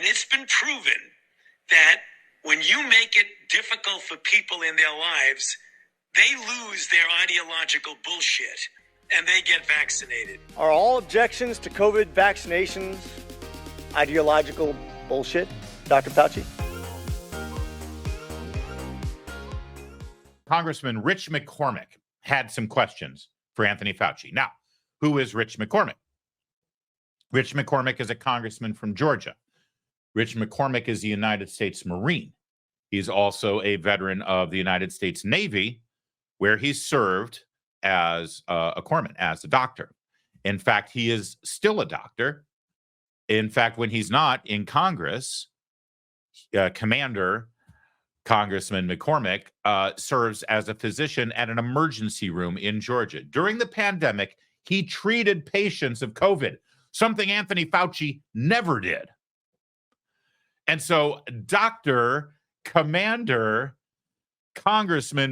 it's been proven that when you make it difficult for people in their lives, they lose their ideological bullshit and they get vaccinated. Are all objections to COVID vaccinations ideological bullshit, Dr. Fauci? Congressman Rich McCormick had some questions for Anthony Fauci. Now, who is Rich McCormick? Rich McCormick is a congressman from Georgia. Rich McCormick is a United States Marine. He's also a veteran of the United States Navy, where he served as a corpsman, as a doctor. In fact, he is still a doctor. In fact, when he's not in Congress, Congressman McCormick serves as a physician at an emergency room in Georgia. During the pandemic, he treated patients of COVID, something Anthony Fauci never did. And so Congressman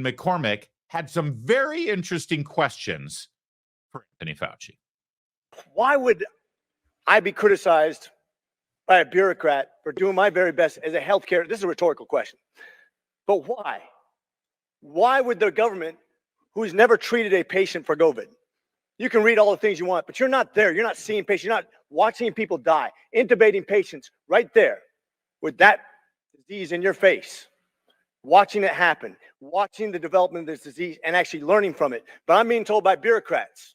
McCormick had some very interesting questions for Anthony Fauci. Why would I be criticized by a bureaucrat for doing my very best as a healthcare? This is a rhetorical question. But why? Why would the government, who's never treated a patient for COVID, you can read all the things you want, but you're not there. You're not seeing patients. You're not watching people die, intubating patients right there with that disease in your face, watching it happen, watching the development of this disease and actually learning from it. But I'm being told by bureaucrats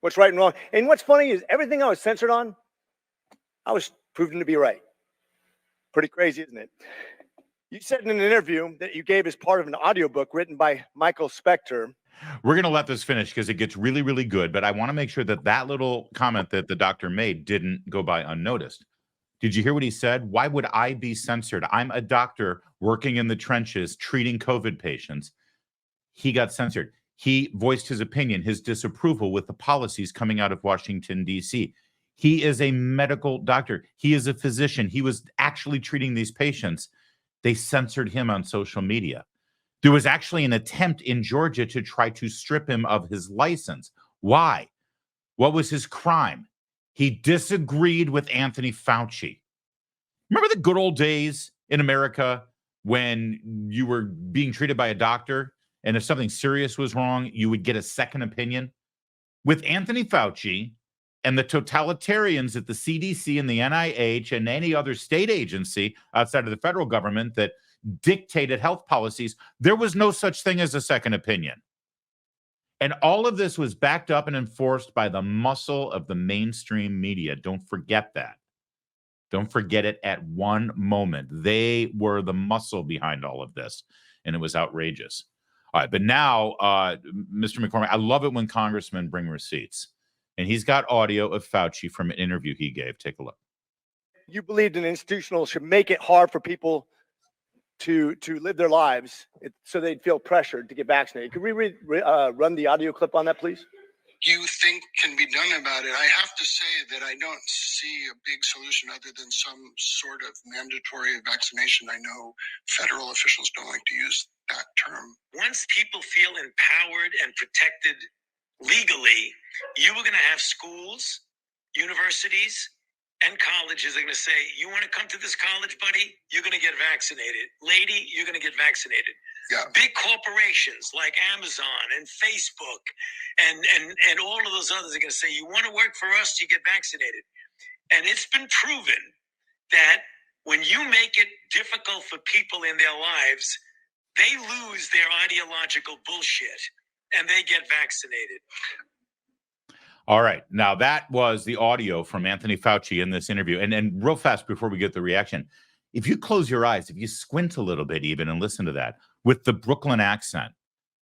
what's right and wrong. And what's funny is everything I was censored on, I was proven to be right. Pretty crazy, isn't it? You said in an interview that you gave as part of an audiobook written by Michael Spector. We're going to let this finish because it gets really, really good. But I want to make sure that that little comment that the doctor made didn't go by unnoticed. Did you hear what he said? Why would I be censored? I'm a doctor working in the trenches, treating COVID patients. He got censored. He voiced his opinion, his disapproval with the policies coming out of Washington, D.C. He is a medical doctor. He is a physician. He was actually treating these patients. They censored him on social media. There was actually an attempt in Georgia to try to strip him of his license. Why? What was his crime? He disagreed with Anthony Fauci. Remember the good old days in America when you were being treated by a doctor, and if something serious was wrong, you would get a second opinion? With Anthony Fauci and the totalitarians at the CDC and the NIH and any other state agency outside of the federal government that dictated health policies, there was no such thing as a second opinion. And all of this was backed up and enforced by the muscle of the mainstream media. Don't forget that. Don't forget it at one moment. They were the muscle behind all of this, and it was outrageous. All right, but now, Mr. McCormick, I love it when congressmen bring receipts. And he's got audio of Fauci from an interview he gave. Take a look. You believed an institutional should make it hard for people to live their lives so they'd feel pressured to get vaccinated. Could we run the audio clip on that, please? You think can be done about it? I have to say that I don't see a big solution other than some sort of mandatory vaccination. I know federal officials don't like to use that term. Once people feel empowered and protected legally, you were going to have schools, universities, and colleges are going to say, you want to come to this college, buddy? You're going to get vaccinated. Lady, you're going to get vaccinated. Yeah. Big corporations like Amazon and Facebook and all of those others are going to say, you want to work for us, you get vaccinated. And it's been proven that when you make it difficult for people in their lives, they lose their ideological bullshit and they get vaccinated. All right. Now, that was the audio from Anthony Fauci in this interview. And real fast before we get the reaction, if you close your eyes, if you squint a little bit even and listen to that with the Brooklyn accent,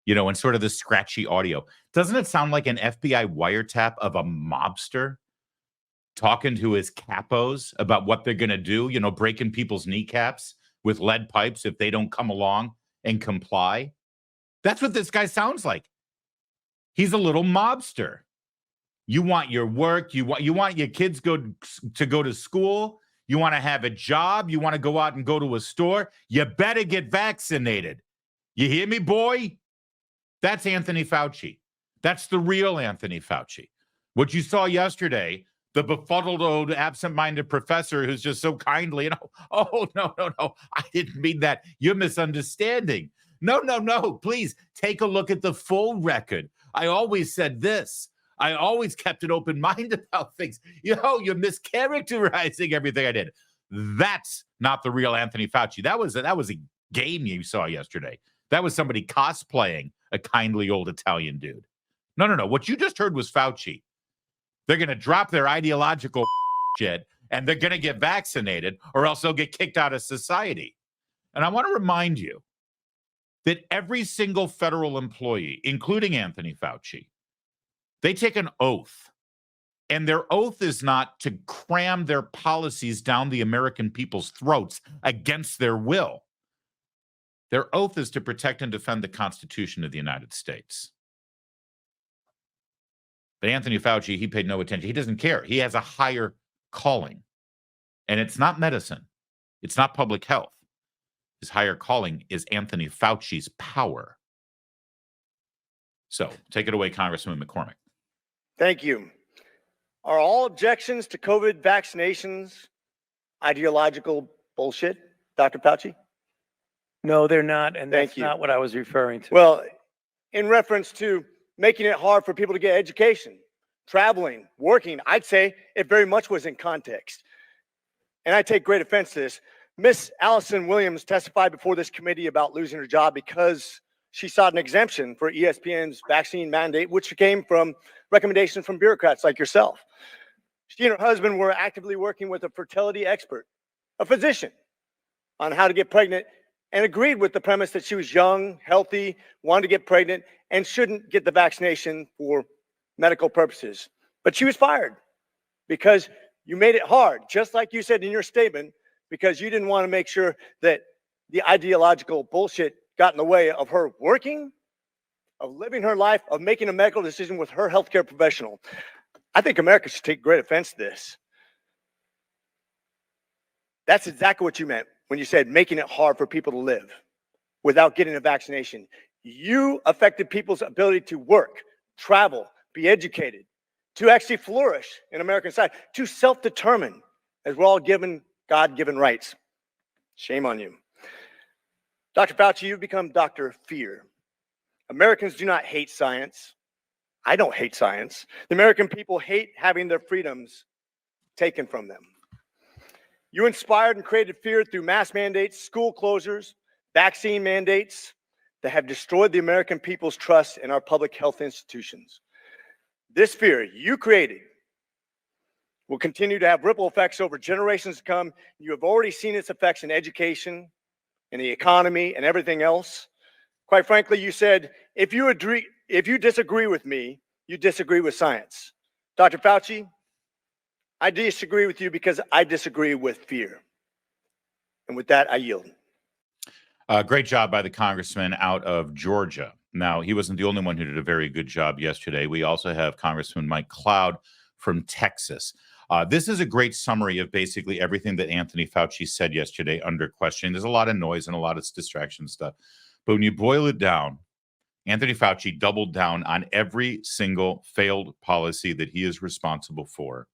you know, and sort of the scratchy audio, doesn't it sound like an FBI wiretap of a mobster talking to his capos about what they're going to do, you know, breaking people's kneecaps with lead pipes if they don't come along and comply? That's what this guy sounds like. He's a little mobster. You want your work. You want your kids to go to school. You want to have a job. You want to go out and go to a store. You better get vaccinated. You hear me, boy? That's Anthony Fauci. That's the real Anthony Fauci. What you saw yesterday, the befuddled old absent-minded professor who's just so kindly, oh, no, I didn't mean that. You're misunderstanding. No, please take a look at the full record. I always said this. I always kept an open mind about things. You're mischaracterizing everything I did. That's not the real Anthony Fauci. That was a game you saw yesterday. That was somebody cosplaying a kindly old Italian dude. No. What you just heard was Fauci. They're going to drop their ideological shit and they're going to get vaccinated or else they'll get kicked out of society. And I want to remind you that every single federal employee, including Anthony Fauci, they take an oath. And their oath is not to cram their policies down the American people's throats against their will. Their oath is to protect and defend the Constitution of the United States. But Anthony Fauci, he paid no attention. He doesn't care. He has a higher calling. And it's not medicine. It's not public health. His higher calling is Anthony Fauci's power. So take it away, Congressman McCormick. Thank you. Are all objections to COVID vaccinations ideological bullshit, Dr. Fauci? No, they're not, and Thank that's you. not what I was referring to. Well, in reference to making it hard for people to get education, traveling, working, I'd say it very much was in context. And I take great offense to this. Miss Allison Williams testified before this committee about losing her job because she sought an exemption for ESPN's vaccine mandate, which came from recommendations from bureaucrats like yourself. She and her husband were actively working with a fertility expert, a physician, on how to get pregnant, and agreed with the premise that she was young, healthy, wanted to get pregnant, and shouldn't get the vaccination for medical purposes. But she was fired because you made it hard, just like you said in your statement, because you didn't want to make sure that the ideological bullshit got in the way of her working, of living her life, of making a medical decision with her healthcare professional. I think America should take great offense to this. That's exactly what you meant when you said making it hard for people to live without getting a vaccination. You affected people's ability to work, travel, be educated, to actually flourish in American society, to self-determine, as we're all given God-given rights. Shame on you. Dr. Fauci, you've become Dr. Fear. Americans do not hate science. I don't hate science. The American people hate having their freedoms taken from them. You inspired and created fear through mass mandates, school closures, vaccine mandates that have destroyed the American people's trust in our public health institutions. This fear you created will continue to have ripple effects over generations to come. You have already seen its effects in education, in the economy, and everything else. Quite frankly, you said, if you disagree with me, you disagree with science. Dr. Fauci, I disagree with you because I disagree with fear. And with that, I yield. Great job by the congressman out of Georgia. Now, he wasn't the only one who did a very good job yesterday. We also have Congressman Mike Cloud from Texas. This is a great summary of basically everything that Anthony Fauci said yesterday under question. There's a lot of noise and a lot of distraction stuff. But when you boil it down, Anthony Fauci doubled down on every single failed policy that he is responsible for,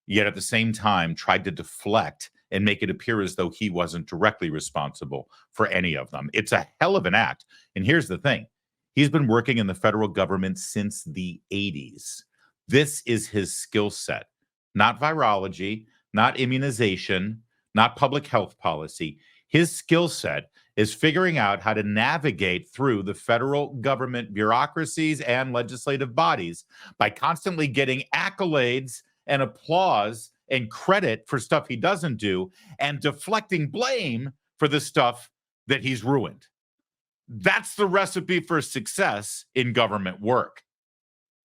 yet at the same time tried to deflect and make it appear as though he wasn't directly responsible for any of them. It's a hell of an act. And here's the thing. He's been working in the federal government since the 80s. This is his skill set. Not virology, not immunization, not public health policy. His skill set is figuring out how to navigate through the federal government bureaucracies and legislative bodies by constantly getting accolades and applause and credit for stuff he doesn't do and deflecting blame for the stuff that he's ruined. That's the recipe for success in government work.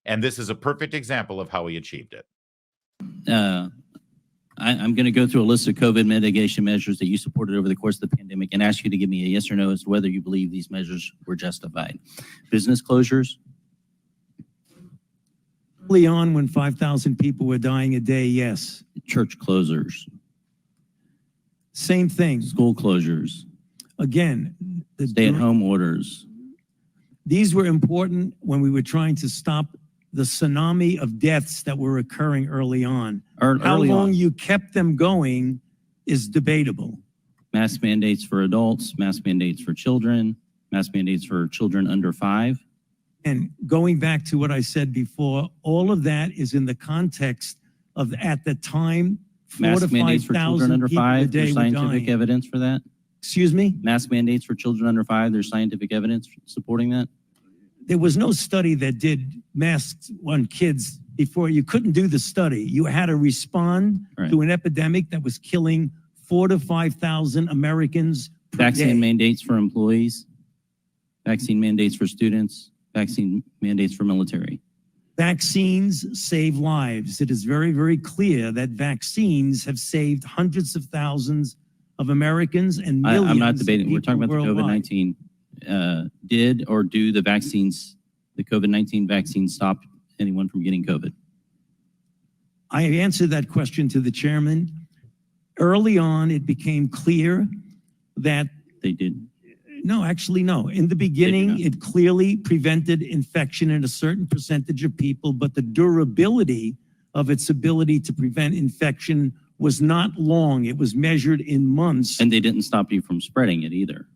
And this is a perfect example of how he achieved it. I'm going to go through a list of COVID mitigation measures that you supported over the course of the pandemic and ask you to give me a yes or no as to whether you believe these measures were justified. Business closures. Early on, when 5,000 people were dying a day, yes. Church closures. Same thing. School closures. Again, Stay-at-home orders. These were important when we were trying to stop the tsunami of deaths that were occurring early on. How Early long on, you kept them going is debatable. mask mandates for adults, mask mandates for children, mask mandates for children under 5. And going back to what I said before, all of that is in the context of, at the time, 4 to Mask mandates for children 5,000 under people a 5, day there's were scientific dying. evidence for that. Excuse me? Mask mandates for children under 5, there's scientific evidence supporting that. There was no study that did masks on kids before. You couldn't do the study. You had to respond Right. to an epidemic that was killing 4 to 5,000 Americans per Vaccine day. mandates for employees, vaccine mandates for students, vaccine mandates for military. Vaccines save lives. It is very, very clear that vaccines have saved hundreds of thousands of Americans and millions. I'm not of debating. We're talking people about the worldwide. COVID-19. Did or do the vaccines, the COVID-19 vaccine, stop anyone from getting COVID? I answered that question to the chairman. Early on, it became clear that They did. no, actually, no. In the beginning, not. it clearly prevented infection in a certain percentage of people, but the durability of its ability to prevent infection was not long. It was measured in months. And they didn't stop you from spreading it either.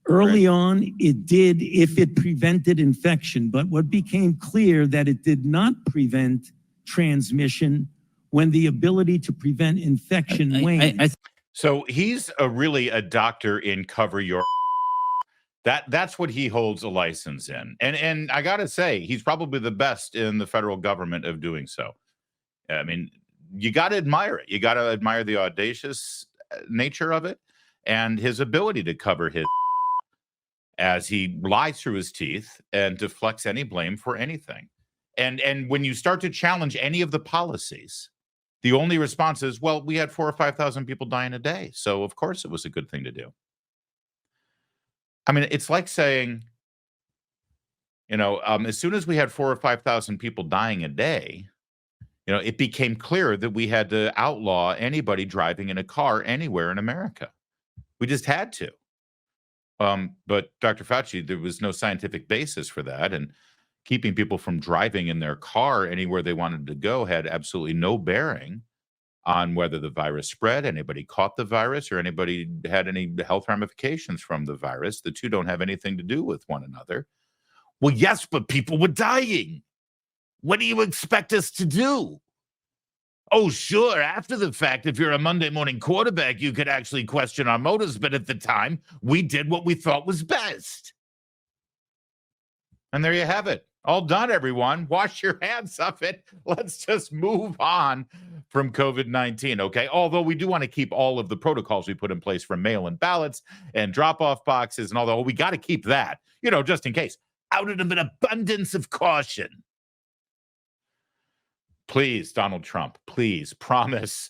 Early on, it did if it prevented infection, but what became clear that it did not prevent transmission when the ability to prevent infection waned. So he's really a doctor in cover your. That's what he holds a license in, and I gotta say he's probably the best in the federal government of doing so. I mean, you got to admire it. You got to admire the audacious nature of it and his ability to cover his as he lies through his teeth and deflects any blame for anything. And when you start to challenge any of the policies, the only response is, well, we had 4,000 or 5,000 people dying a day, so of course it was a good thing to do. I mean, it's like saying, as soon as we had 4,000 or 5,000 people dying a day, it became clear that we had to outlaw anybody driving in a car anywhere in America. We just had to. But Dr. Fauci, there was no scientific basis for that. And keeping people from driving in their car anywhere they wanted to go had absolutely no bearing on whether the virus spread, anybody caught the virus, or anybody had any health ramifications from the virus. The two don't have anything to do with one another. Well, yes, but people were dying. What do you expect us to do? Oh, sure, after the fact, if you're a Monday morning quarterback, you could actually question our motives, but at the time, we did what we thought was best. And there you have it. All done, everyone. Wash your hands of it. Let's just move on from COVID-19, okay? Although we do want to keep all of the protocols we put in place for mail-in ballots and drop-off boxes and all that. We got to keep that, just in case, out of an abundance of caution. Please, Donald Trump, please promise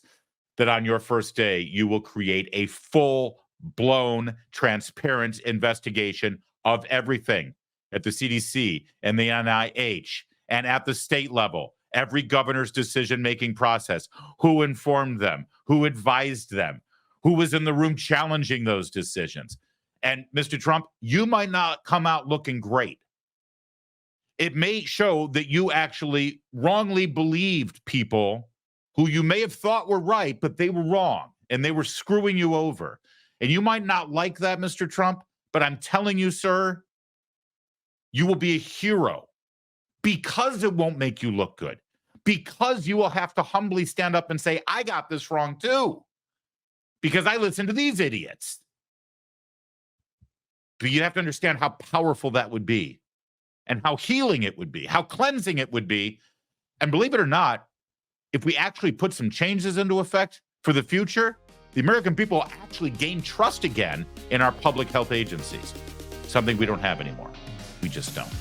that on your first day, you will create a full-blown, transparent investigation of everything at the CDC and the NIH and at the state level, every governor's decision-making process, who informed them, who advised them, who was in the room challenging those decisions. And Mr. Trump, you might not come out looking great. It may show that you actually wrongly believed people who you may have thought were right, but they were wrong and they were screwing you over. And you might not like that, Mr. Trump, but I'm telling you, sir, you will be a hero because it won't make you look good, because you will have to humbly stand up and say, I got this wrong too, because I listened to these idiots. But you have to understand how powerful that would be and how healing it would be, how cleansing it would be. And believe it or not, if we actually put some changes into effect for the future, the American people will actually gain trust again in our public health agencies, something we don't have anymore. We just don't.